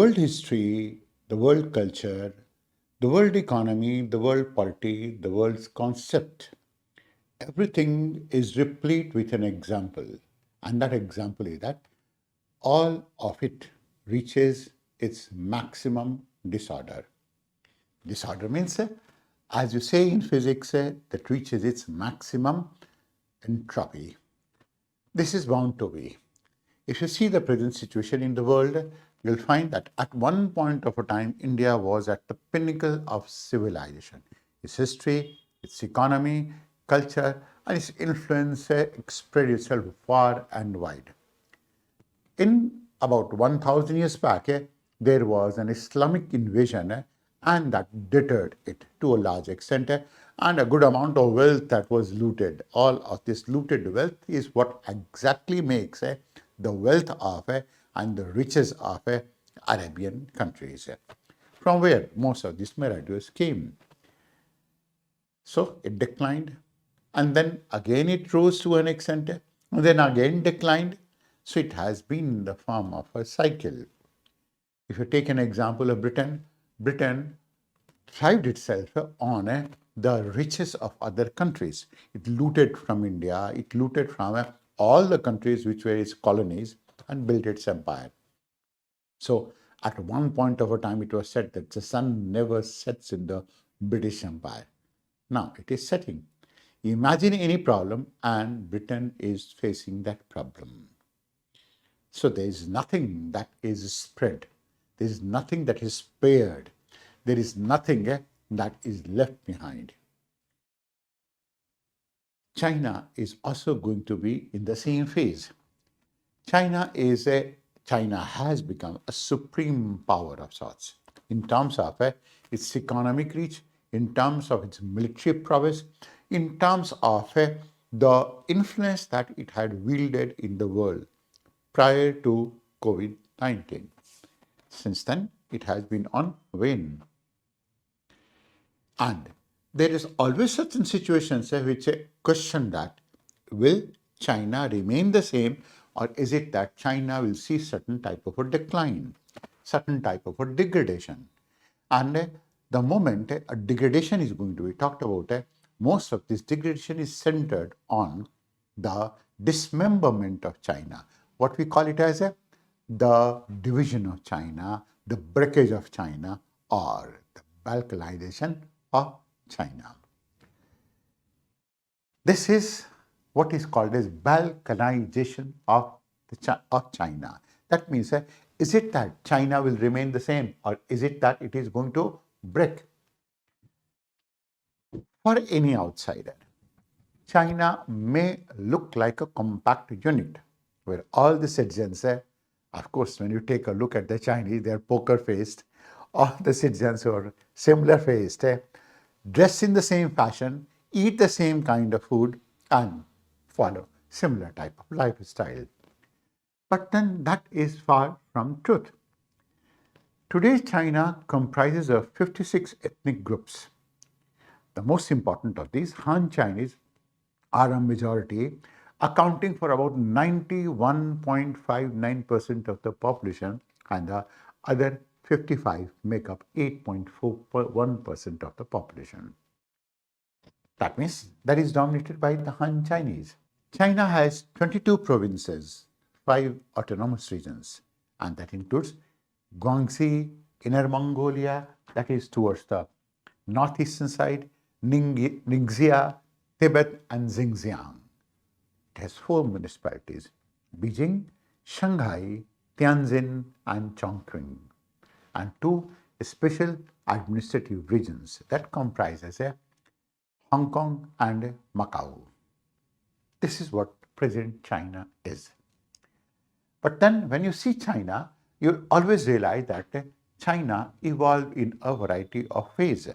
world history, the world culture, the world economy, the world polity, the world's concept, everything is replete with an example. And that example is that all of it reaches its maximum disorder. Disorder means, as you say in physics, that reaches its maximum entropy. This is bound to be. If you see the present situation in the world, you'll find that at one point of a time, India was at the pinnacle of civilization. Its history, its economy, culture, and its influence spread itself far and wide. In about 1000 years back, there was an Islamic invasion and that deterred it to a large extent, and a good amount of wealth that was looted. All of this looted wealth is what exactly makes the wealth of and the riches of Arabian countries, from where most of these miraculous came. So it declined, and then again it rose to an extent, and then again declined. So it has been in the form of a cycle. If you take an example of Britain, Britain thrived itself on the riches of other countries. It looted from India, it looted from all the countries which were its colonies and built its empire. So at one point of a time, it was said that the sun never sets in the British Empire. Now it is setting. Imagine any problem, and Britain is facing that problem. So there is nothing that is spread. There is nothing that is spared. There is nothing that is left behind. China is also going to be in the same phase. China has become a supreme power of sorts in terms of its economic reach, in terms of its military prowess, in terms of the influence that it had wielded in the world prior to COVID-19. Since then, it has been on wane. And there is always certain situations which question that, will China remain the same, or is it that China will see certain type of a decline, certain type of a degradation? And the moment a degradation is going to be talked about, most of this degradation is centered on the dismemberment of China. What we call it as the division of China, the breakage of China, or the balkanization of China. This is what is called as balkanization of China. That means, is it that China will remain the same, or is it that it is going to break? For any outsider, China may look like a compact unit where all the citizens, of course, when you take a look at the Chinese, they are poker-faced. All the citizens who are similar-faced, dress in the same fashion, eat the same kind of food, and follow similar type of lifestyle. But then that is far from truth. Today, China comprises of 56 ethnic groups. The most important of these, Han Chinese, are a majority, accounting for about 91.59% of the population, and the other 55 make up 8.41% of the population. That means that is dominated by the Han Chinese. China has 22 provinces, 5 autonomous regions, and that includes Guangxi, Inner Mongolia, that is towards the northeastern side, Ningxia, Tibet, and Xinjiang. It has 4 municipalities: Beijing, Shanghai, Tianjin, and Chongqing, and 2 special administrative regions that comprises Hong Kong and Macau. This is what present China is. But then when you see China, you always realize that China evolved in a variety of ways.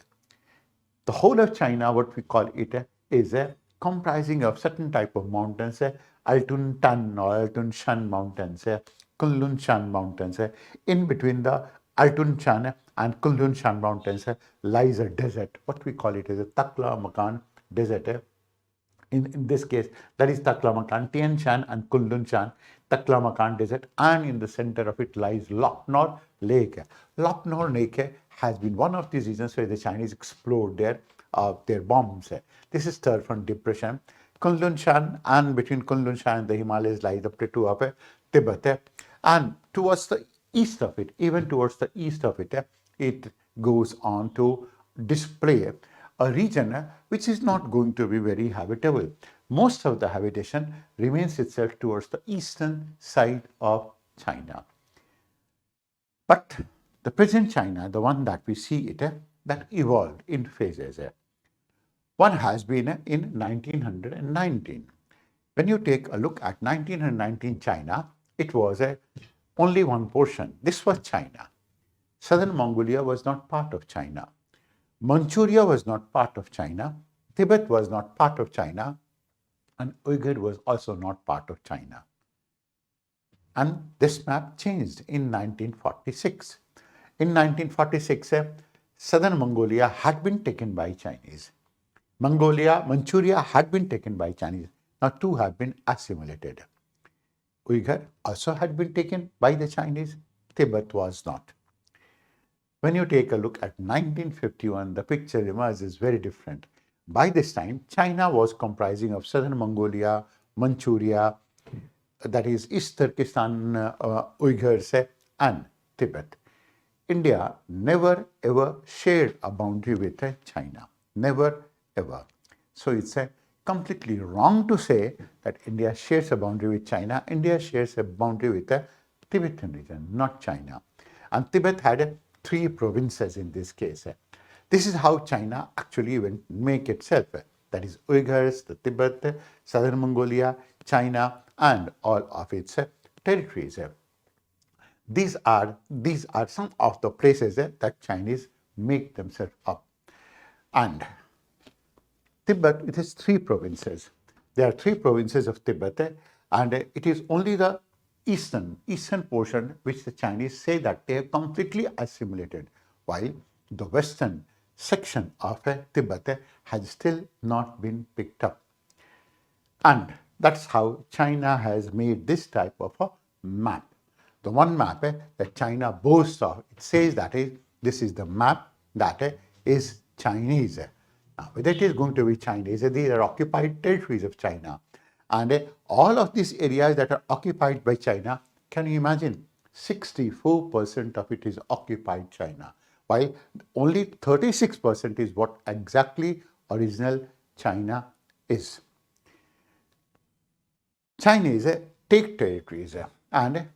The whole of China, what we call it, is comprising of certain type of mountains, Altun Tan or Altun Shan mountains, Kunlun Shan mountains. In between the Altun Shan and Kunlun Shan mountains lies a desert, what we call it as a Takla Makan desert, In this case, that is Taklamakan, Tien Shan and Kunlun Shan, Taklamakan Desert, and in the center of it lies Lop Nor Lake. Lop Nor Lake has been one of these regions where the Chinese explode their bombs. This is third front depression. Kunlun Shan, and between Kunlun Shan and the Himalayas lies the plateau of Tibet. And towards the east of it, even towards the east of it, it goes on to display a region which is not going to be very habitable. Most of the habitation remains itself towards the eastern side of China. But the present China, the one that we see it, that evolved in phases. One has been in 1919. When you take a look at 1919 China, it was only one portion. This was China. Southern Mongolia was not part of China. Manchuria was not part of China. Tibet was not part of China. And Uyghur was also not part of China. And this map changed in 1946. In 1946, Southern Mongolia had been taken by Chinese. Manchuria had been taken by Chinese. Now two have been assimilated. Uyghur also had been taken by the Chinese. Tibet was not. When you take a look at 1951, the picture emerges very different. By this time, China was comprising of Southern Mongolia, Manchuria, that is East Turkestan, Uyghurs, and Tibet. India never ever shared a boundary with China. Never ever. So it's completely wrong to say that India shares a boundary with China. India shares a boundary with the Tibetan region, not China. And Tibet had three provinces in this case. This is how China actually make itself. That is Uyghurs, the Tibet, Southern Mongolia, China, and all of its territories. These are some of the places that Chinese make themselves up. And Tibet, it has three provinces. There are three provinces of Tibet, and it is only the eastern portion which the Chinese say that they have completely assimilated, while the western section of Tibet has still not been picked up. And that's how China has made this type of a map. The one map that China boasts of, it says that this is the map that is Chinese. Now, whether it is going to be Chinese, these are occupied territories of China. And all of these areas that are occupied by China, can you imagine? 64% of it is occupied China, while only 36% is what exactly original China is. Chinese take territories and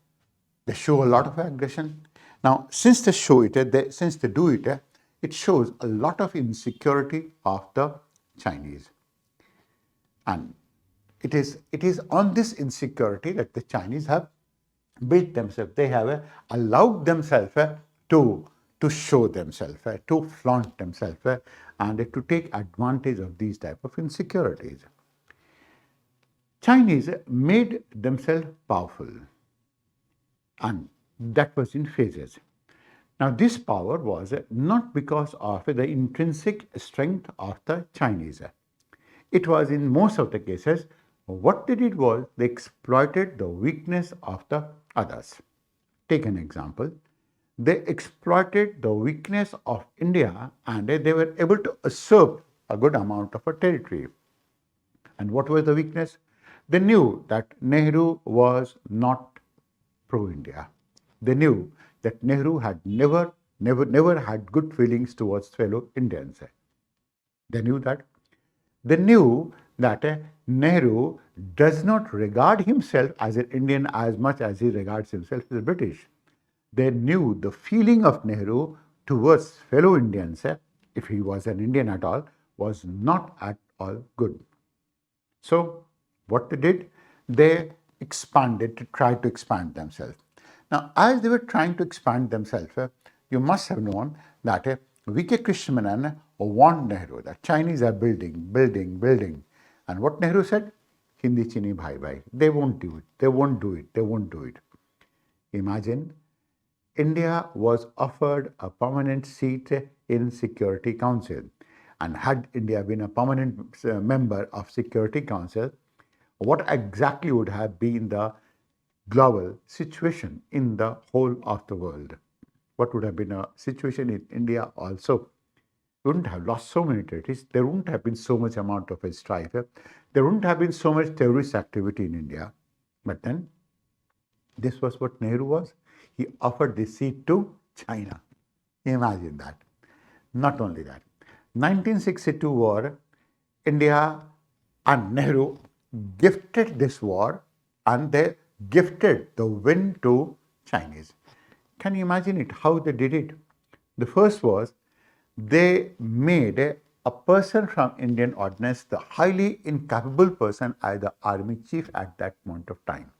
they show a lot of aggression. Now, since they show it, it shows a lot of insecurity of the Chinese. And it is on this insecurity that the Chinese have built themselves. They have allowed themselves to show themselves, to flaunt themselves, and to take advantage of these type of insecurities. Chinese made themselves powerful, and that was in phases. Now, this power was not because of the intrinsic strength of the Chinese. It was in most of the cases, what they did was they exploited the weakness of the others. Take an example. They exploited the weakness of India and they were able to usurp a good amount of a territory. And what was the weakness? They knew that Nehru was not pro-India. They knew that Nehru had never had good feelings towards fellow Indians. They knew that. They knew that Nehru does not regard himself as an Indian as much as he regards himself as British. They knew the feeling of Nehru towards fellow Indians, if he was an Indian at all, was not at all good. So what they did, they expanded to try to expand themselves. Now, as they were trying to expand themselves, you must have known that V.K. Krishnan warned Nehru that Chinese are building. And what Nehru said? Hindi chini bhai bhai. They won't do it. They won't do it. Imagine, India was offered a permanent seat in Security Council. and had India been a permanent member of Security Council, what exactly would have been the global situation in the whole of the world? What would have been a situation in India also? We wouldn't have lost so many territories. There wouldn't have been so much amount of a strife. There wouldn't have been so much terrorist activity in India. But then, this was what Nehru was. He offered the seat to China. Imagine that. Not only that, 1962 war, India and Nehru gifted this war, and they gifted the win to Chinese. Can you imagine it? How they did it? The first was they made a person from Indian Ordnance the highly incapable person as the army chief at that moment of time.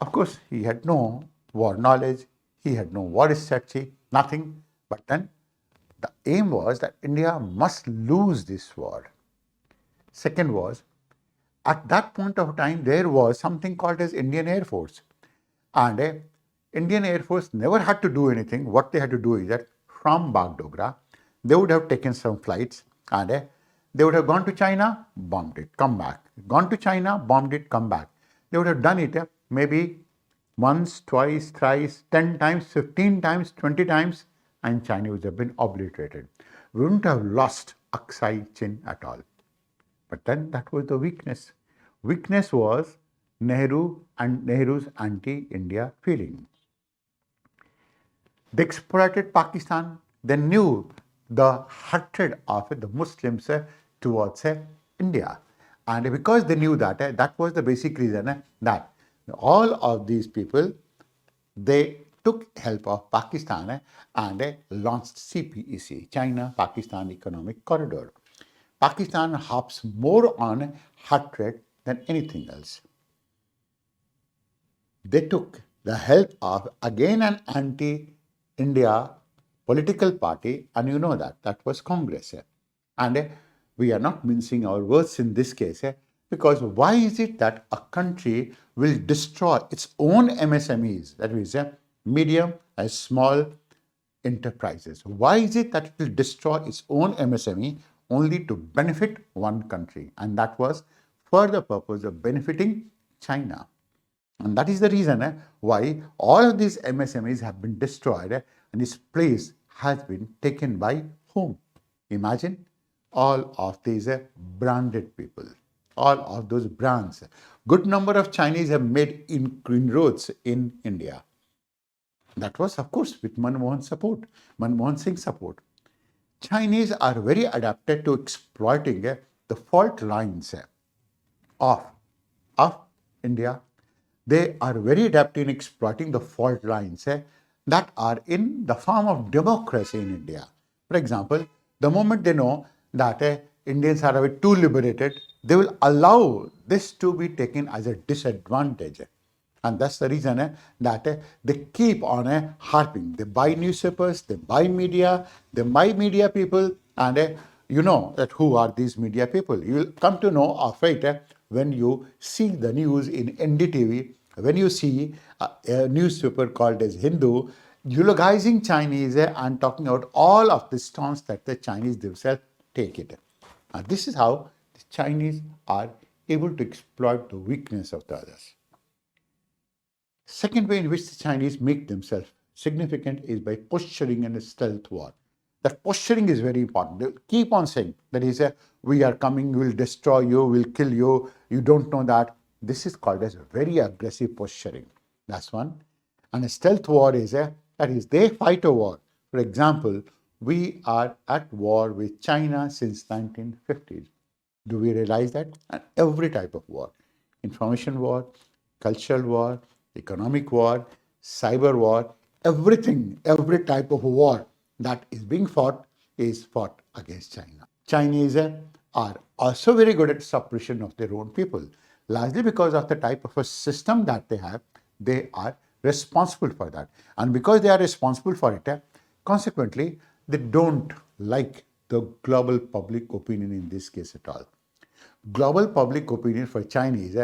Of course, he had no war knowledge, he had no war strategy, nothing. But then the aim was that India must lose this war. Second was, at that point of time, there was something called as Indian Air Force. And Indian Air Force never had to do anything. What they had to do is that from Bagdogra, they would have taken some flights and they would have gone to China, bombed it, come back. Gone to China, bombed it, come back. They would have done it maybe once, twice, thrice, 10 times, 15 times, 20 times, and China would have been obliterated. We wouldn't have lost Aksai Chin at all. But then that was the weakness. Weakness was Nehru and Nehru's anti-India feeling. They exploited Pakistan. They knew the hatred of the Muslims towards India. And because they knew that, that was the basic reason that all of these people, they took help of Pakistan and launched CPEC, China-Pakistan Economic Corridor. Pakistan harps more on hatred than anything else. They took the help of, again, an anti-India political party, and you know that was Congress. And we are not mincing our words in this case, because why is it that a country will destroy its own MSMEs, that is, medium and small enterprises? Why is it that it will destroy its own MSME only to benefit one country? And that was for the purpose of benefiting China. And that is the reason why all of these MSMEs have been destroyed and its place has been taken by whom? Imagine all of these branded people, all of those brands. Good number of Chinese have made inroads in India. That was, of course, with Manmohan Singh's support. Chinese are very adapted to exploiting the fault lines of India. They are very adept in exploiting the fault lines that are in the form of democracy in India. For example, the moment they know that Indians are a bit too liberated, they will allow this to be taken as a disadvantage. And that's the reason that they keep on harping. They buy newspapers, they buy media people, and you know that who are these media people. You will come to know of it when you see the news in NDTV, when you see a newspaper called as Hindu, eulogizing Chinese and talking about all of the stance that the Chinese themselves take it. And this is how the Chinese are able to exploit the weakness of the others. Second way in which the Chinese make themselves significant is by posturing in a stealth war. That posturing is very important. They keep on saying that is we are coming, we'll destroy you, we'll kill you, you don't know that. This is called as a very aggressive posturing. That's one. And a stealth war is that is they fight a war. For example, we are at war with China since 1950s. Do we realize that? And every type of war, information war, cultural war, economic war, cyber war, everything, every type of war that is being fought is fought against China. Chinese are also very good at suppression of their own people, largely because of the type of a system that they have. They are responsible for that. And because they are responsible for it, consequently, they don't like the global public opinion in this case at all. Global public opinion for Chinese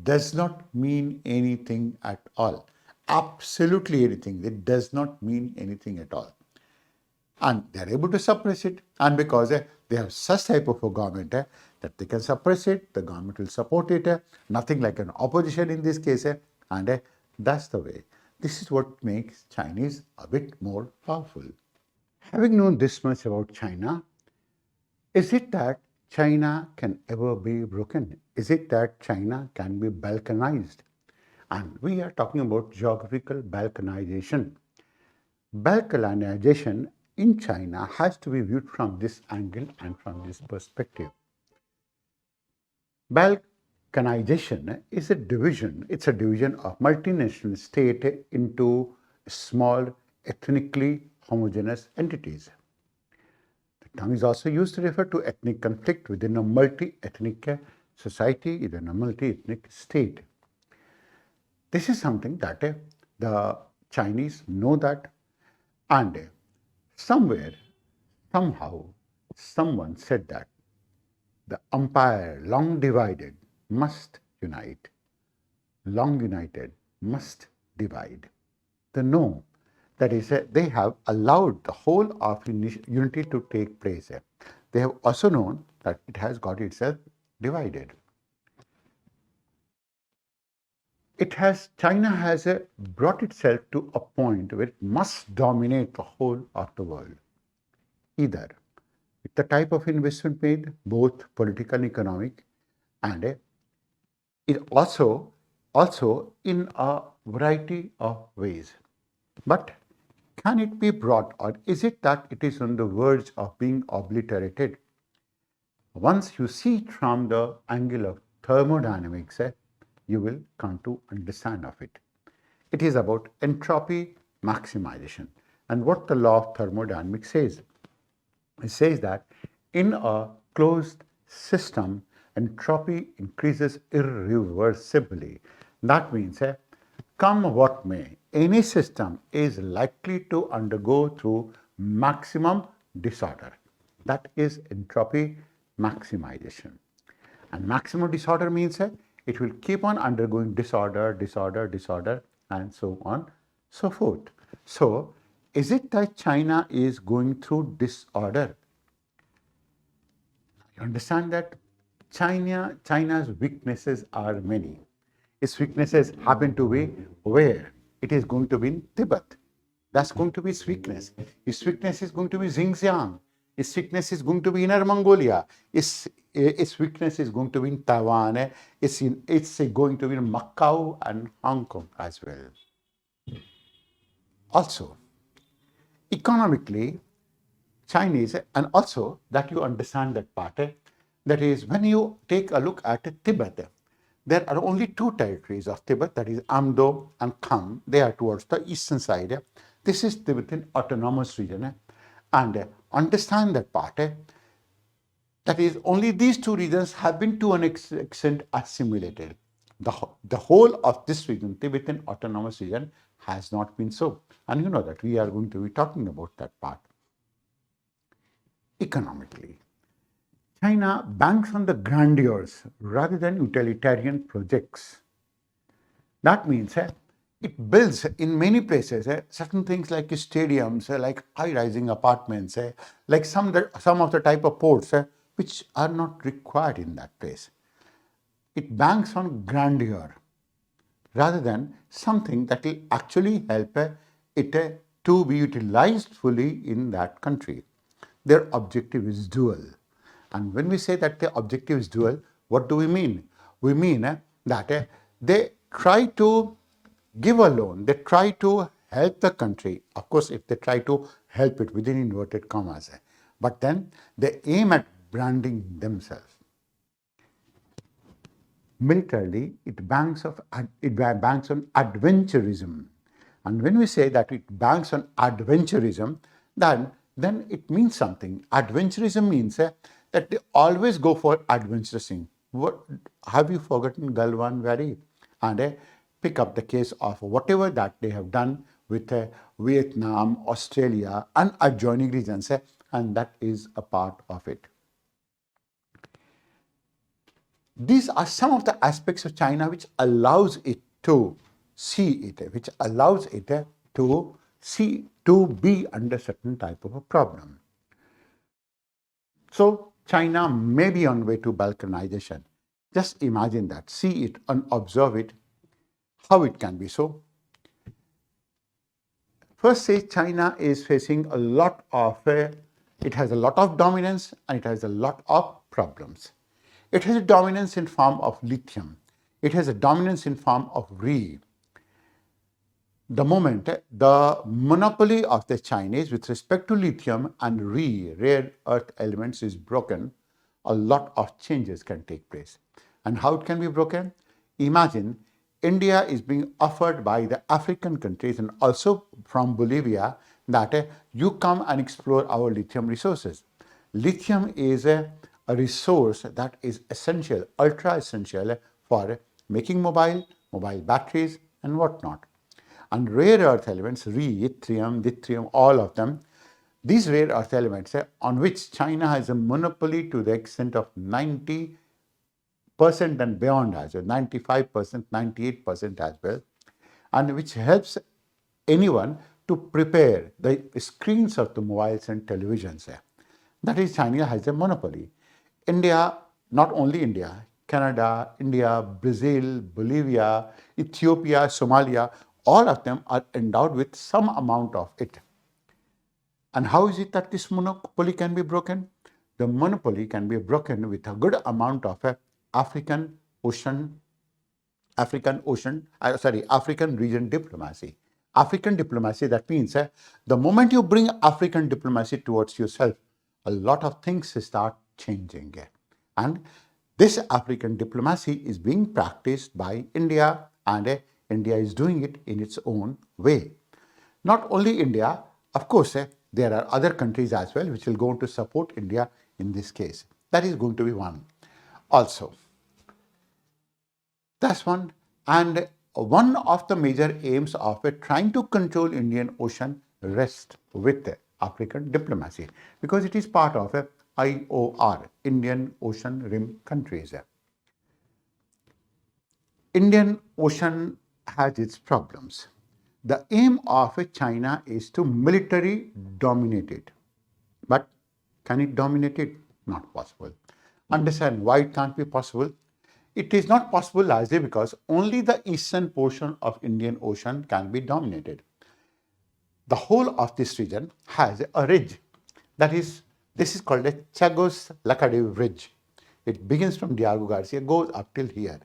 does not mean anything at all. Absolutely anything. It does not mean anything at all. and they're able to suppress it. And because they have such type of a government that they can suppress it, the government will support it, nothing like an opposition in this case, and that's the way. This is what makes Chinese a bit more powerful. Having known this much about China, is it that China can ever be broken? Is it that China can be balkanized? And we are talking about geographical balkanization. Balkanization in China has to be viewed from this angle and from this perspective. Balkanization is a division, it's a division of multinational state into small ethnically homogeneous entities. The term is also used to refer to ethnic conflict within a multi-ethnic society, within a multi-ethnic state. This is something that the Chinese know that, and somewhere, somehow, someone said that the empire long divided must unite, long united must divide. They know, that is, they have allowed the whole of unity to take place. They have also known that it has got itself divided. China has brought itself to a point where it must dominate the whole of the world. Either with the type of investment made, both political and economic, and it also in a variety of ways. But can it be brought, or is it that it is on the verge of being obliterated? Once you see it from the angle of thermodynamics, you will come to understand of it. It is about entropy maximization. And what the law of thermodynamics says? It says that in a closed system, entropy increases irreversibly. That means, come what may, any system is likely to undergo through maximum disorder. That is entropy maximization. And maximum disorder means it will keep on undergoing disorder, and so on, so forth. So, is it that China is going through disorder? You understand that China's weaknesses are many. Its weaknesses happen to be where? It is going to be in Tibet. That's going to be its weakness. Its weakness is going to be Xinjiang. Its weakness is going to be Inner Mongolia. Its weakness is going to be in Taiwan. It's going to be in Macau and Hong Kong as well. Also, economically, Chinese, and also that you understand that part, that is, when you take a look at Tibet, there are only two territories of Tibet, that is Amdo and Kham. They are towards the eastern side. This is Tibetan autonomous region. And understand that part, that is, only these two regions have been to an extent assimilated. The whole of this region, Tibetan autonomous region, has not been so. And you know that we are going to be talking about that part. Economically, China banks on the grandeurs rather than utilitarian projects. That means it builds in many places certain things like stadiums, like high-rising apartments, like some of the type of ports which are not required in that place. It banks on grandeur rather than something that will actually help it to be utilized fully in that country. Their objective is dual. And when we say that the objective is dual, what do we mean? We mean that they try to give a loan, they try to help the country. Of course, if they try to help it within inverted commas, but then they aim at branding themselves. Militarily, it banks on adventurism. And when we say that it banks on adventurism, then it means something. Adventurism means that they always go for adventurous things. What have you forgotten Galwan Valley? And pick up the case of whatever that they have done with Vietnam, Australia, and adjoining regions, and that is a part of it. These are some of the aspects of China which allows it to see it, which allows it to see to be under certain type of a problem. So China may be on way to balkanization. Just imagine that, see it and observe it, how it can be so. First say China is facing a lot of, it has a lot of dominance and it has a lot of problems. It has a dominance in form of lithium. It has a dominance in form of Re. The moment the monopoly of the Chinese with respect to lithium and rare earth elements is broken, a lot of changes can take place. And how it can be broken? Imagine India is being offered by the African countries and also from Bolivia that you come and explore our lithium resources. Lithium is a resource that is essential, ultra essential for making mobile batteries and whatnot. And rare earth elements, yttrium, deuterium, all of them, these rare earth elements on which China has a monopoly to the extent of 90% and beyond as well, 95%, 98% as well, and which helps anyone to prepare the screens of the mobiles and televisions. That is, China has a monopoly. India, not only India, Canada, India, Brazil, Bolivia, Ethiopia, Somalia, all of them are endowed with some amount of it. And how is it that this monopoly can be broken? The monopoly can be broken with a good amount of African region diplomacy. African diplomacy, that means the moment you bring African diplomacy towards yourself, a lot of things start changing. And this African diplomacy is being practiced by India, and India is doing it in its own way. Not only India, of course, there are other countries as well which will go on to support India in this case. That is going to be one. Also, that's one. And one of the major aims of trying to control Indian Ocean rests with African diplomacy, because it is part of IOR, Indian Ocean Rim countries. Indian Ocean has its problems. The aim of China is to militarily dominate it. But can it dominate it? Not possible. Understand why it can't be possible? It is not possible largely because only the eastern portion of Indian Ocean can be dominated. The whole of this region has a ridge. That is, this is called a Chagos-Lakadiv ridge. It begins from Diego Garcia, goes up till here.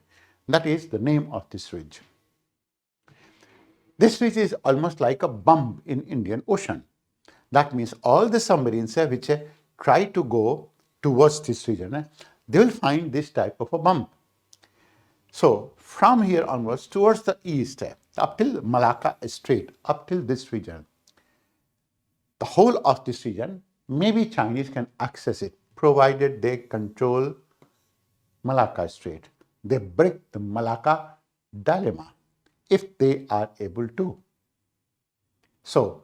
That is the name of this ridge. This ridge is almost like a bump in Indian Ocean. That means all the submarines which try to go towards this region, they will find this type of a bump. So from here onwards towards the east, up till Malacca Strait, up till this region, the whole of this region, maybe Chinese can access it, provided they control Malacca Strait. They break the Malacca dilemma if they are able to. So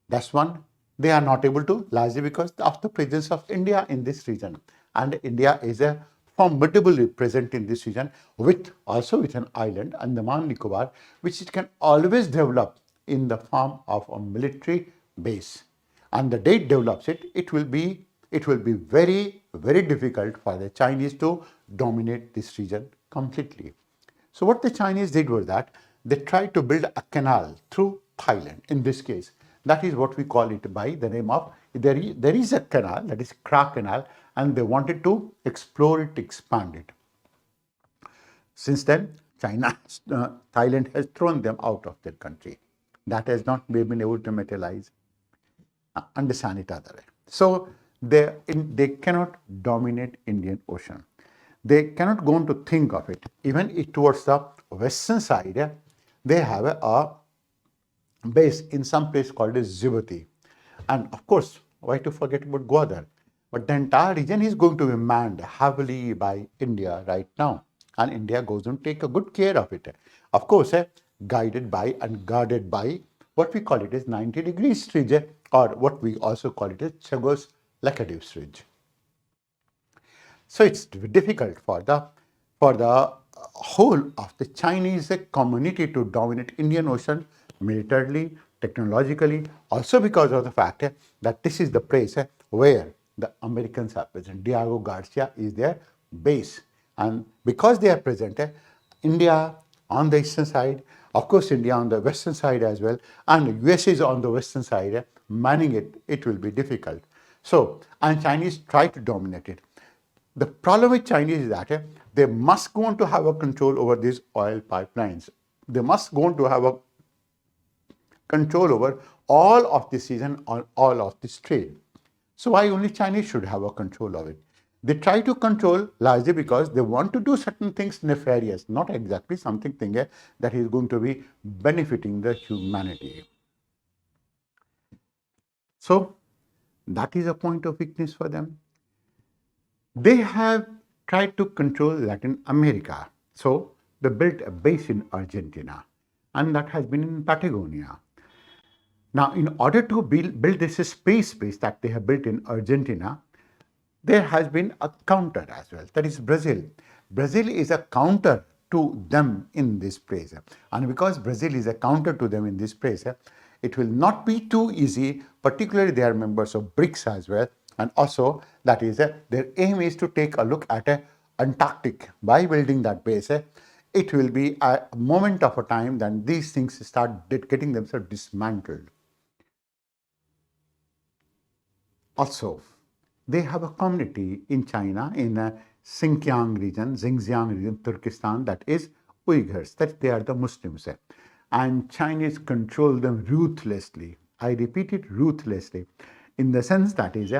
that's one. They are not able to, largely because of the presence of India in this region. And India is a formidably present in this region, with also with an island, Andaman Nicobar, which it can always develop in the form of a military base. And the day it develops it, it will be very, very difficult for the Chinese to dominate this region completely. So what the Chinese did was that they tried to build a canal through Thailand in this case. That is what we call it by the name of, there is a canal, that is Kra Canal, and they wanted to explore it, expand it. Since then, Thailand has thrown them out of their country. That has not been able to materialize. Understand it other way. So they cannot dominate Indian Ocean. They cannot go on to think of it. Even towards the western side, they have a base in some place called as Djibouti. And of course, why to forget about Gwadar? But the entire region is going to be manned heavily by India right now. And India goes and take a good care of it. Of course, guided by and guarded by what we call it as 90 degrees ridge, or what we also call it as Chagos-Lakadiv ridge. So it's difficult for the whole of the Chinese community to dominate Indian Ocean militarily, technologically, also because of the fact that this is the place where the Americans are present. Diego Garcia is their base. And because they are present, India on the eastern side, of course India on the western side as well, and US is on the western side, manning it will be difficult. So, and Chinese try to dominate it. The problem with Chinese is that they must go on to have a control over these oil pipelines. They must go on to have a control over all of this season or all of this trade. So why only Chinese should have a control of it? They try to control largely because they want to do certain things nefarious, not exactly something that is going to be benefiting the humanity. So that is a point of weakness for them. They have tried to control Latin America. So they built a base in Argentina, and that has been in Patagonia. Now, in order to build this space base that they have built in Argentina, there has been a counter as well. That is Brazil. Brazil is a counter to them in this place. And because Brazil is a counter to them in this place, it will not be too easy, particularly they are members of BRICS as well. And also, that is, their aim is to take a look at Antarctic. By building that base, it will be a moment of a time that these things start getting themselves dismantled. Also, they have a community in China, in Xinjiang region, Turkestan, that is Uyghurs, that they are the Muslims. And Chinese control them ruthlessly. I repeat it, ruthlessly, in the sense that is,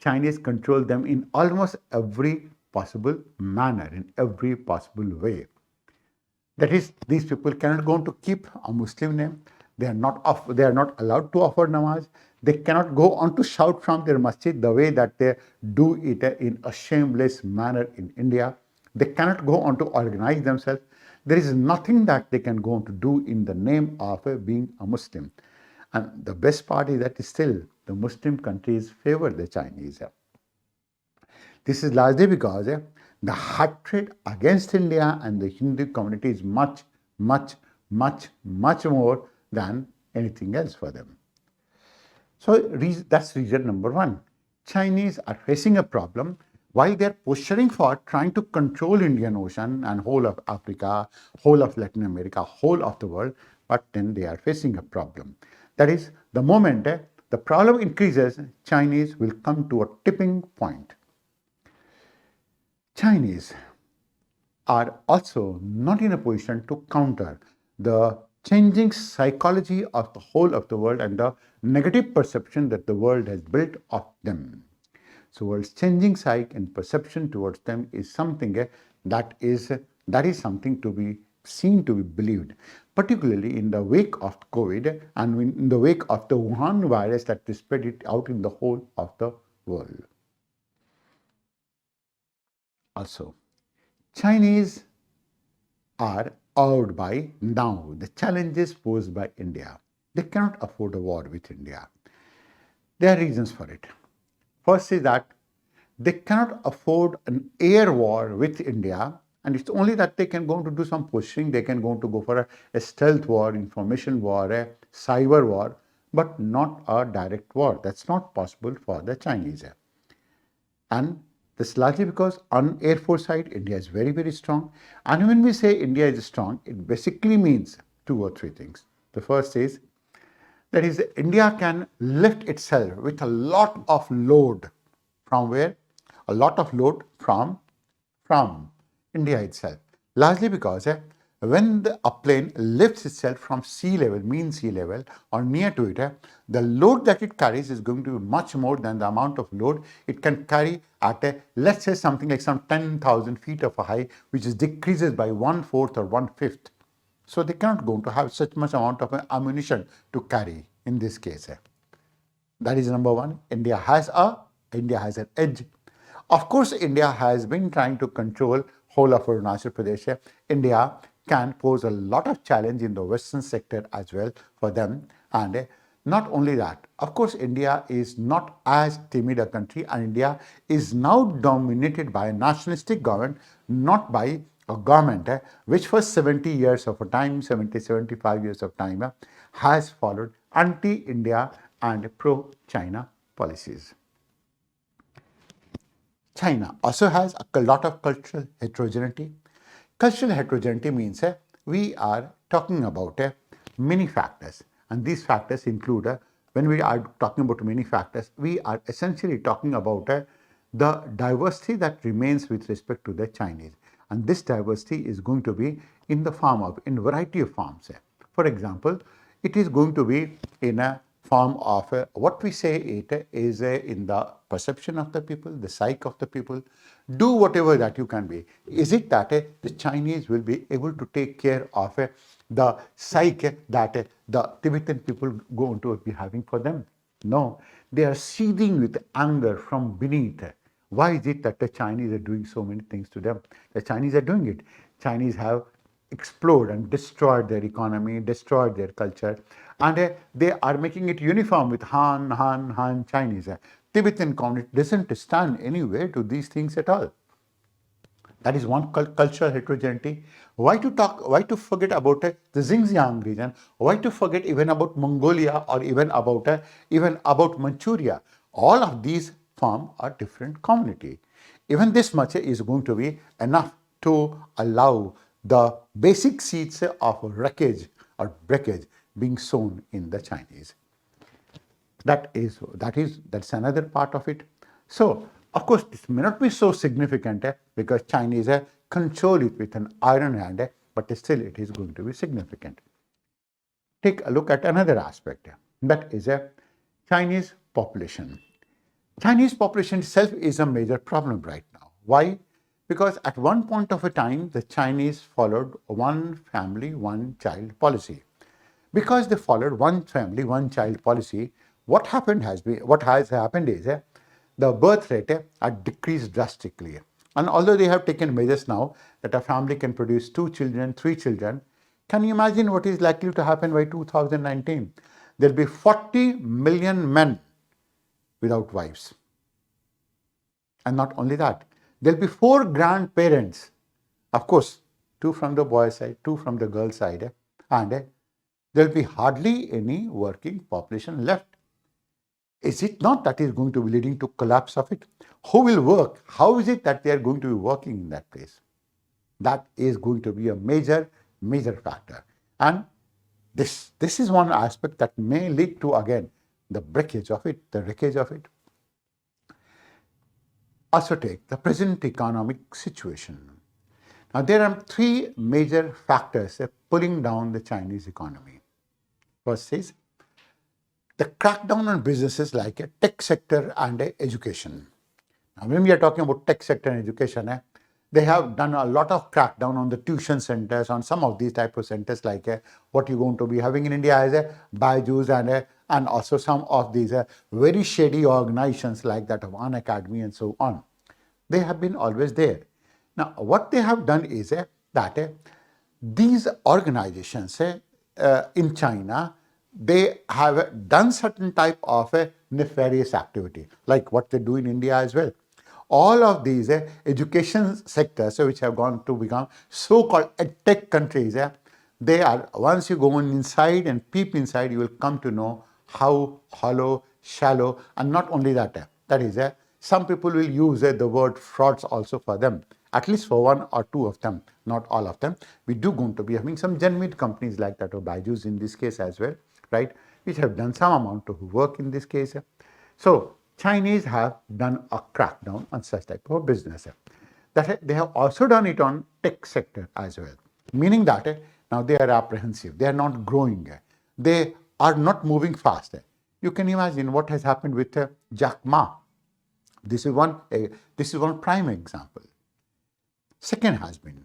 Chinese control them in almost every possible manner, in every possible way. That is, these people cannot go on to keep a Muslim name. They are not allowed to offer namaz. They cannot go on to shout from their masjid the way that they do it in a shameless manner in India. They cannot go on to organize themselves. There is nothing that they can go on to do in the name of being a Muslim. And the best part is that still the Muslim countries favor the Chinese. This is largely because the hatred against India and the Hindu community is much, much, much, much more than anything else for them. So that's reason number one. Chinese are facing a problem while they're posturing for trying to control Indian Ocean and whole of Africa, whole of Latin America, whole of the world, but then they are facing a problem. That is, the moment the problem increases, Chinese will come to a tipping point. Chinese are also not in a position to counter the changing psychology of the whole of the world and the negative perception that the world has built of them. So world's changing psyche and perception towards them is something that is something to be seen, to be believed, particularly in the wake of COVID and in the wake of the Wuhan virus that spread it out in the whole of the world. Also, Chinese are awed by now the challenges posed by India. They cannot afford a war with India. There are reasons for it. First is that they cannot afford an air war with India, and it's only that they can go to do some pushing, they can go for a stealth war, information war, a cyber war, but not a direct war. That's not possible for the Chinese. And this is largely because on Air Force side, India is very, very strong. And when we say India is strong, it basically means two or three things. The first is, that is, India can lift itself with a lot of load. From where? A lot of load from India itself. Largely because when a plane lifts itself from sea level, mean sea level, or near to it, the load that it carries is going to be much more than the amount of load it can carry at let's say something like some 10,000 feet of a height, which is decreases by 1/4 or 1/5. So they cannot go to have such much amount of ammunition to carry in this case. That is number one. India has an edge. Of course, India has been trying to control whole of Arunachal Pradesh. India can pose a lot of challenge in the western sector as well for them. And not only that, of course, India is not as timid a country, and India is now dominated by a nationalistic government, not by a government which for 70 years of a time, 75 years of time, has followed anti-India and pro-China policies. China also has a lot of cultural heterogeneity. Cultural heterogeneity means we are talking about many factors, and these factors include, when we are talking about many factors, we are essentially talking about the diversity that remains with respect to the Chinese. And this diversity is going to be in the form of, in variety of forms. For example, it is going to be in a form of what we say it is in the perception of the people, the psyche of the people. Do whatever that you can be. Is it that the Chinese will be able to take care of the psyche that the Tibetan people going to be having for them? No, they are seething with anger from beneath. Why is it that the Chinese are doing so many things to them? The Chinese are doing it. Chinese have explored and destroyed their economy, destroyed their culture, and they are making it uniform with Han Chinese. Tibetan community doesn't stand anywhere to these things at all. That is one cultural heterogeneity. Why to forget about the Xinjiang region? Why to forget even about Mongolia or even about Manchuria? All of these form a different community. Even this much is going to be enough to allow the basic seeds of wreckage or breakage being sown in the Chinese. That's another part of it. So, of course, this may not be so significant because Chinese control it with an iron hand, but still it is going to be significant. Take a look at another aspect, that is a Chinese population. Chinese population itself is a major problem right now. Why? Because at one point of a time, the Chinese followed one family, one child policy. Because they followed one family, one child policy, what has happened is the birth rate had decreased drastically. And although they have taken measures now that a family can produce 2 children, 3 children, can you imagine what is likely to happen by 2019? There will be 40 million men without wives. And not only that, there will be 4 grandparents. Of course, 2 from the boy side, 2 from the girl side, and there will be hardly any working population left. Is it not that is going to be leading to collapse of it? Who will work? How is it that they are going to be working in that place? That is going to be a major factor. And this is one aspect that may lead to, again, the breakage of it, the wreckage of it. Also take the present economic situation. Now, there are 3 major factors pulling down the Chinese economy. First is the crackdown on businesses like a tech sector and education. Now, when we are talking about tech sector and education, they have done a lot of crackdown on the tuition centers, on some of these type of centers like what you're going to be having in India as a Byju's and also some of these very shady organizations like that of An Academy and so on. They have been always there. Now, what they have done is that these organizations in China, they have done certain type of nefarious activity, like what they do in India as well. All of these education sectors which have gone to become so-called tech countries, they are, once you go inside and peep inside, you will come to know how hollow, shallow, and not only that, that is, some people will use the word frauds also for them, at least for 1 or 2 of them, not all of them. We do going to be having some genuine companies like that, or Byju's in this case as well, right, which have done some amount of work in this case. So, Chinese have done a crackdown on such type of business. That they have also done it on tech sector as well, meaning that now they are apprehensive, they are not growing, they are not moving fast. You can imagine what has happened with Jack Ma. This is one prime example. Second has been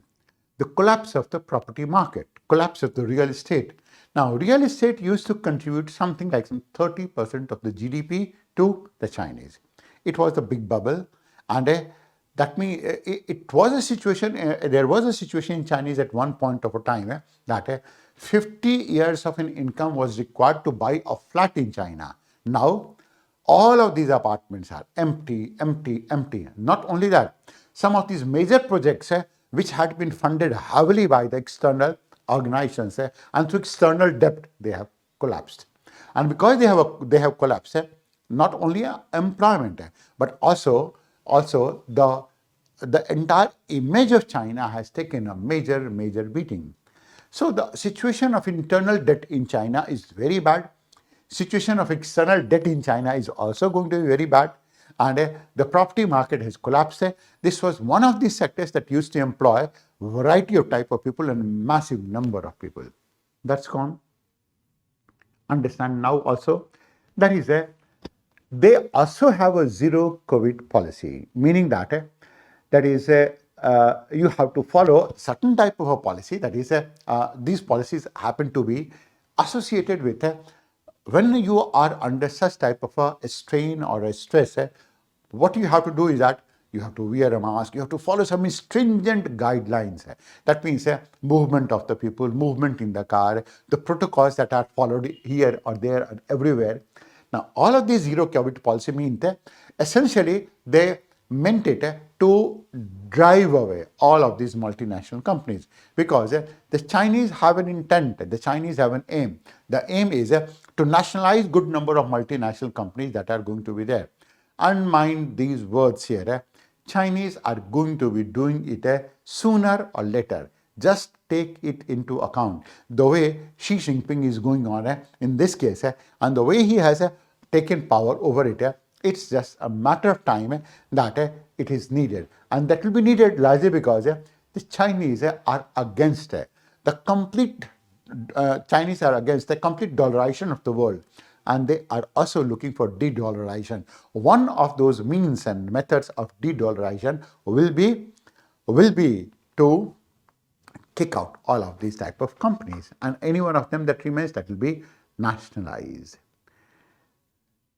the collapse of the property market, collapse of the real estate. Now, real estate used to contribute something like 30% of the GDP to the Chinese. It was a big bubble, and that means it was a situation, there was a situation in Chinese at one point of a time that 50 years of an income was required to buy a flat in China. Now, all of these apartments are empty. Not only that, some of these major projects which had been funded heavily by the external organizations and through external debt, they have collapsed. And because they have collapsed, not only employment, but also the entire image of China has taken a major beating. So the situation of internal debt in China is very bad. Situation of external debt in China is also going to be very bad. And the property market has collapsed. This was one of the sectors that used to employ a variety of type of people and a massive number of people. That's gone. Understand now also, that is they also have a zero COVID policy, meaning that you have to follow certain type of a policy. That is these policies happen to be associated with when you are under such type of a strain or a stress. What you have to do is that you have to wear a mask, you have to follow some stringent guidelines. That means movement of the people, movement in the car, the protocols that are followed here or there and everywhere. Now, all of these zero COVID policy means essentially they meant it to drive away all of these multinational companies, because the Chinese have an intent, the Chinese have an aim. The aim is to nationalize good number of multinational companies that are going to be there. And mind these words here, Chinese are going to be doing it sooner or later. Just take it into account. The way Xi Jinping is going on in this case, and the way he has taken power over it, it's just a matter of time that it is needed. And that will be needed largely because the Chinese are against the complete Chinese are against the complete dollarization of the world, and they are also looking for de-dollarization. One of those means and methods of de-dollarization will be to kick out all of these type of companies, and any one of them that remains, that will be nationalized.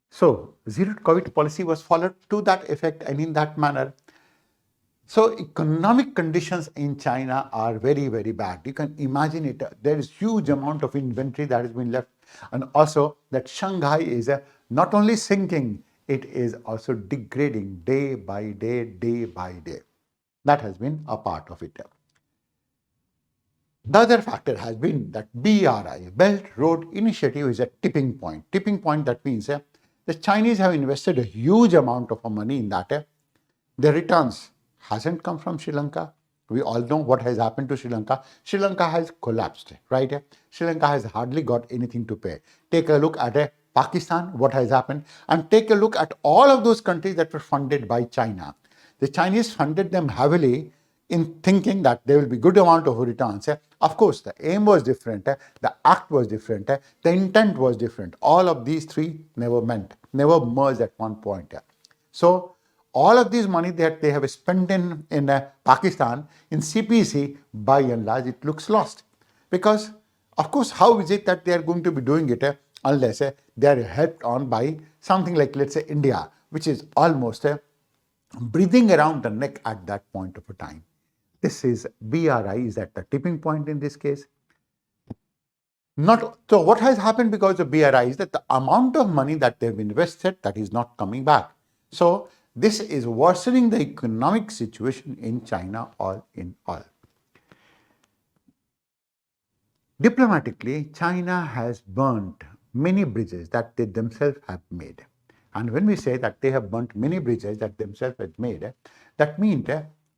So zero COVID policy was followed to that effect and in that manner. So economic conditions in China are very bad. You can imagine it. There is huge amount of inventory that has been left, and also that Shanghai is not only sinking, it is also degrading day by day. That has been a part of it. The other factor has been that BRI, Belt Road Initiative, is a tipping point. Tipping point, that means the Chinese have invested a huge amount of money in that. The returns hasn't come from Sri Lanka. We all know what has happened to Sri Lanka. Sri Lanka has collapsed, right? Sri Lanka has hardly got anything to pay. Take a look at Pakistan, what has happened, and take a look at all of those countries that were funded by China. The Chinese funded them heavily in thinking that there will be good amount of returns. Of course, the aim was different, the act was different, the intent was different. All of these three never merged at one point. So all of this money that they have spent in Pakistan, in CPC, by and large, it looks lost. Because, of course, how is it that they are going to be doing it unless they are helped on by something like, let's say, India, which is almost breathing around the neck at that point of a time. This is BRI is at the tipping point in this case. So what has happened because of BRI is that the amount of money that they've invested, that is not coming back. So this is worsening the economic situation in China all in all. Diplomatically, China has burnt many bridges that they themselves have made. And when we say that they have burnt many bridges that themselves have made, that means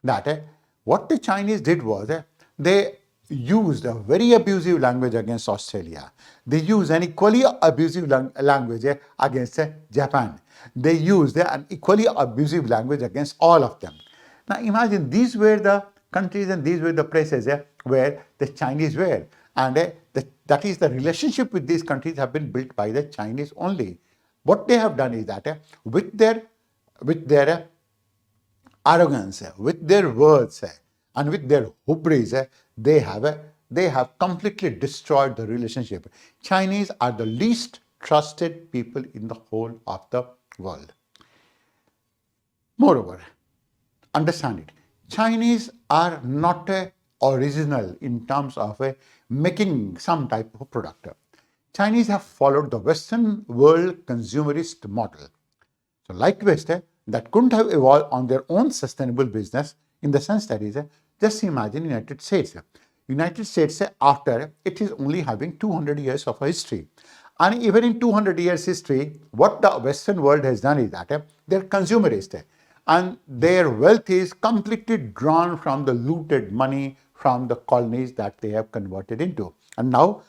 that what the Chinese did was they used a very abusive language against Australia. They used an equally abusive language against Japan. They used an equally abusive language against all of them. Now imagine, these were the countries and these were the places where the Chinese were. And that is, the relationship with these countries have been built by the Chinese only. What they have done is that with their arrogance, with their words, and with their hubris, they have completely destroyed the relationship. Chinese are the least trusted people in the whole of the world. Moreover, understand it, Chinese are not original in terms of making some type of product. Chinese have followed the Western world consumerist model. So like West, that couldn't have evolved on their own sustainable business, in the sense that is, just imagine United States. United States, after it is only having 200 years of history, And even in 200 years history, what the Western world has done is that they're consumerist, and their wealth is completely drawn from the looted money from the colonies that they have converted into. And now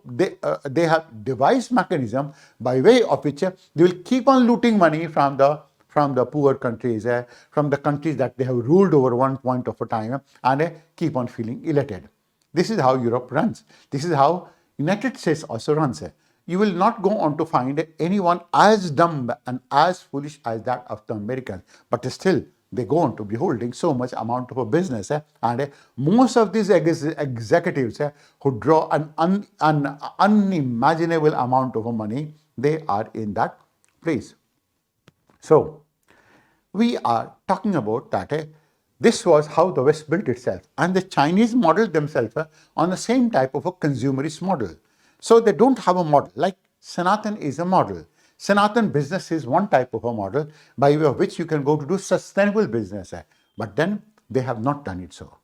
they have devised mechanism by way of which they will keep on looting money from the poor countries, from the countries that they have ruled over one point of a time, and keep on feeling elated. This is how Europe runs. This is how United States also runs. You will not go on to find anyone as dumb and as foolish as that of the Americans, but still they go on to be holding so much amount of a business, and most of these executives who draw an unimaginable amount of money, they are in that place. So we are talking about that this was how the West built itself, and the Chinese modeled themselves on the same type of a consumerist model. So they don't have a model like Sanatan is a model. Sanatan business is one type of a model by way of which you can go to do sustainable business, but then they have not done it so.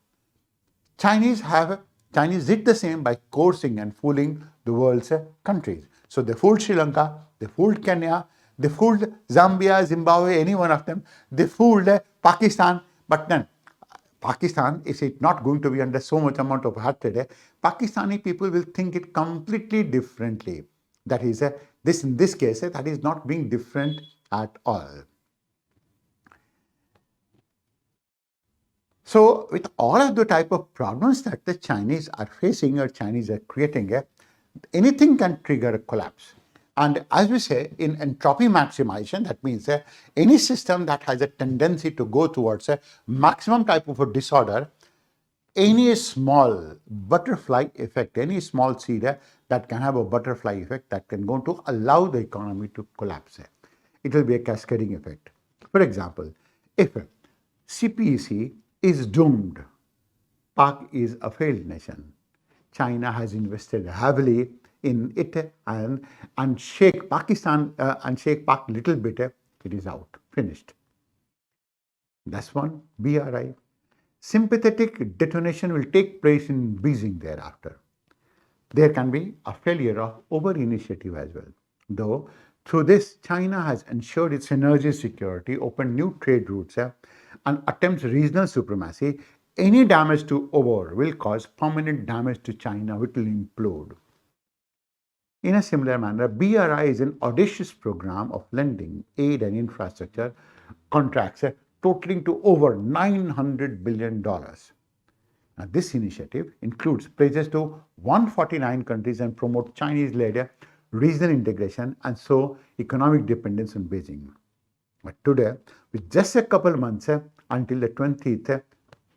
Chinese did the same by coercing and fooling the world's countries. So they fooled Sri Lanka, they fooled Kenya, they fooled Zambia, Zimbabwe, any one of them. They fooled Pakistan, but then Pakistan, is it not going to be under so much amount of hatred? Pakistani people will think it completely differently. That is, in this case, that is not being different at all. So with all of the type of problems that the Chinese are facing or Chinese are creating, anything can trigger a collapse. And as we say, in entropy maximization, that means any system that has a tendency to go towards a maximum type of a disorder, any small butterfly effect, any small seed that can have a butterfly effect that can go to allow the economy to collapse. It will be a cascading effect. For example, if CPEC is doomed, Pak is a failed nation. China has invested heavily in it and shake Pakistan and shake Pak little bit, it is out, finished. That's one, BRI. Sympathetic detonation will take place in Beijing thereafter. There can be a failure of over-initiative as well. Though, through this, China has ensured its energy security, opened new trade routes, and attempts regional supremacy. Any damage to over will cause permanent damage to China, which will implode. In a similar manner, BRI is an audacious program of lending, aid and infrastructure contracts totaling to over $900 billion. Now, this initiative includes pledges to 149 countries and promote Chinese-led regional integration and so economic dependence on Beijing. But today, with just a couple months until the 20th,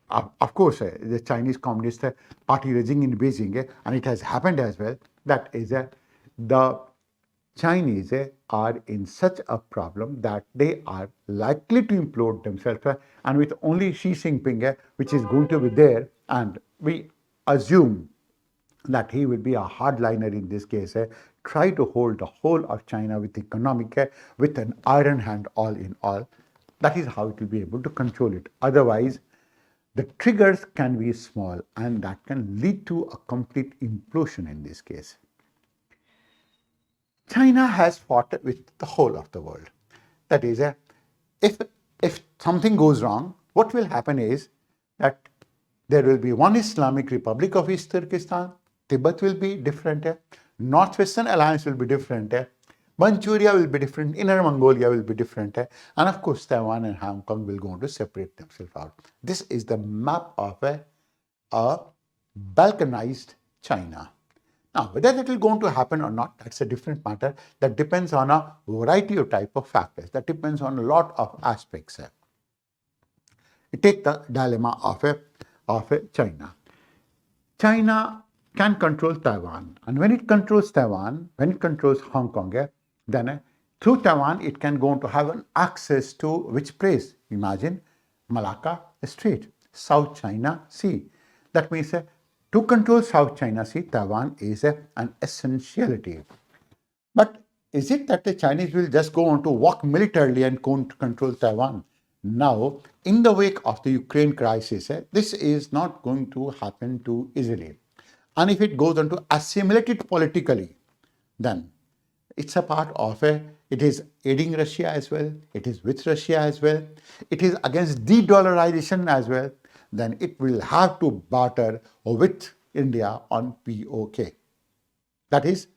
of course, the Chinese Communist Party regime in Beijing, and it has happened as well, that is the Chinese are in such a problem that they are likely to implode themselves, and with only Xi Jinping, which is going to be there, and we assume that he will be a hardliner in this case, try to hold the whole of China with economic, with an iron hand all in all. That is how it will be able to control it. Otherwise, the triggers can be small and that can lead to a complete implosion in this case. China has fought with the whole of the world. That is, if something goes wrong, what will happen is that there will be one Islamic Republic of East Turkestan, Tibet will be different, Northwestern Alliance will be different, Manchuria will be different, Inner Mongolia will be different, and of course Taiwan and Hong Kong will go to separate themselves out. This is the map of a balkanized China. Now, whether that will going to happen or not, that's a different matter. That depends on a variety of type of factors. That depends on a lot of aspects. Take the dilemma of China. China can control Taiwan, and when it controls Taiwan, when it controls Hong Kong, then through Taiwan it can go on to have an access to which place? Imagine Malacca Strait, South China Sea. That means to control South China Sea, Taiwan is an essentiality. But is it that the Chinese will just go on to walk militarily and control Taiwan? Now, in the wake of the Ukraine crisis, this is not going to happen too easily. And if it goes on to assimilate it politically, then it's a part of it is aiding Russia as well, it is with Russia as well, it is against de-dollarization as well, then it will have to barter with India on POK. That is,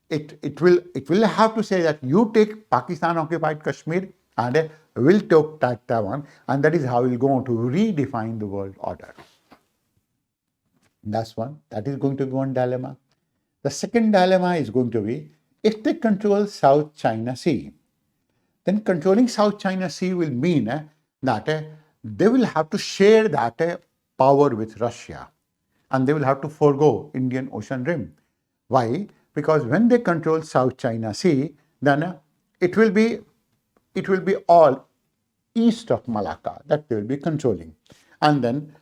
it will have to say that you take Pakistan occupied Kashmir and we'll take Taiwan, and that is how we'll go on to redefine the world order. That's one. That is going to be one dilemma. The second dilemma is going to be, if they control South China Sea, then controlling South China Sea will mean that they will have to share that power with Russia, and they will have to forego Indian Ocean Rim. Why? Because when they control South China Sea, then it will be all east of Malacca that they will be controlling, and then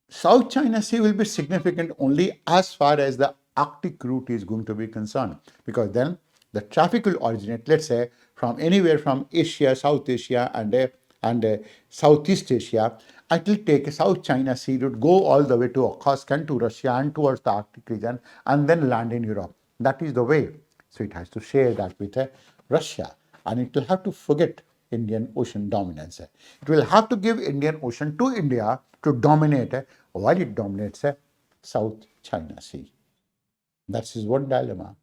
South China Sea will be significant only as far as the Arctic route is going to be concerned, because then the traffic will originate, let's say, from anywhere from Asia, South Asia, and Southeast Asia. It will take a South China Sea route, go all the way to Okhotsk and to Russia and towards the Arctic region, and then land in Europe. That is the way. So it has to share that with Russia, and it will have to forget Indian Ocean dominance. It will have to give Indian Ocean to India to dominate while it dominates South China Sea. That is one dilemma.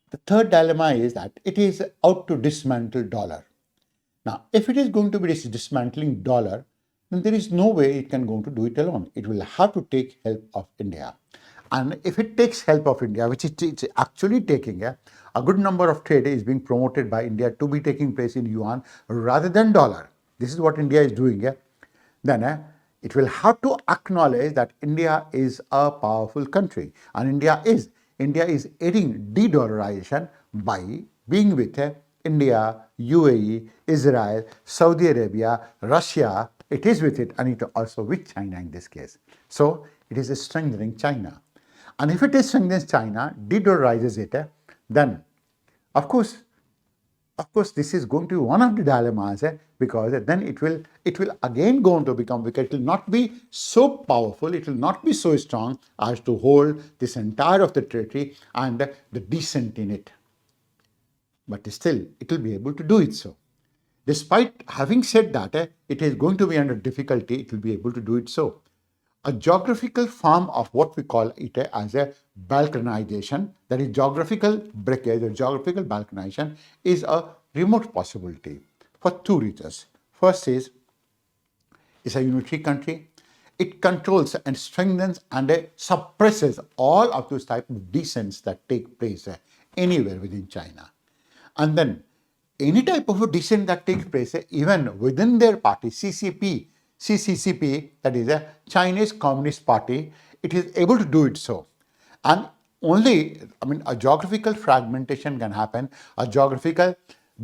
The third dilemma is that it is out to dismantle dollar. Now, if it is going to be dismantling dollar, then there is no way it can go to do it alone. It will have to take help of India. And if it takes help of India, which it's actually taking, a good number of trade is being promoted by India to be taking place in yuan rather than dollar. This is what India is doing. Then it will have to acknowledge that India is a powerful country, and India is aiding de-dollarization by being with India, UAE, Israel, Saudi Arabia, Russia. It is with it, and it also with China in this case. So it is strengthening China. And if it is strengthens China, de-dollarizes it, then of course this is going to be one of the dilemmas, because then it will again go on to become weaker. It will not be so powerful, it will not be so strong as to hold this entire of the territory and the descent in it. But still, it will be able to do it so. Despite having said that, it is going to be under difficulty, it will be able to do it so. A geographical form of what we call it as a balkanization, that is geographical breakage or geographical balkanization, is a remote possibility for two reasons. First is, it's a unitary country. It controls and strengthens and suppresses all of those type of descents that take place anywhere within China. And then any type of a descent that takes place even within their party, CCCP, that is a Chinese Communist Party, it is able to do it so. And only, a geographical fragmentation can happen, a geographical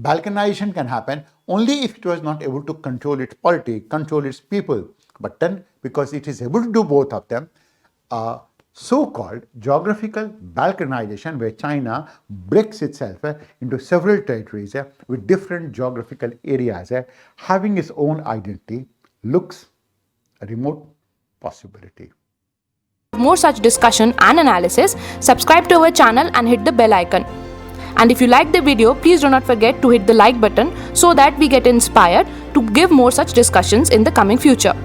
balkanization can happen only if it was not able to control its polity, control its people. But then, because it is able to do both of them, so-called geographical balkanization, where China breaks itself into several territories with different geographical areas having its own identity, looks a remote possibility. For more such discussion and analysis, subscribe to our channel and hit the bell icon. And if you like the video, please do not forget to hit the like button so that we get inspired to give more such discussions in the coming future.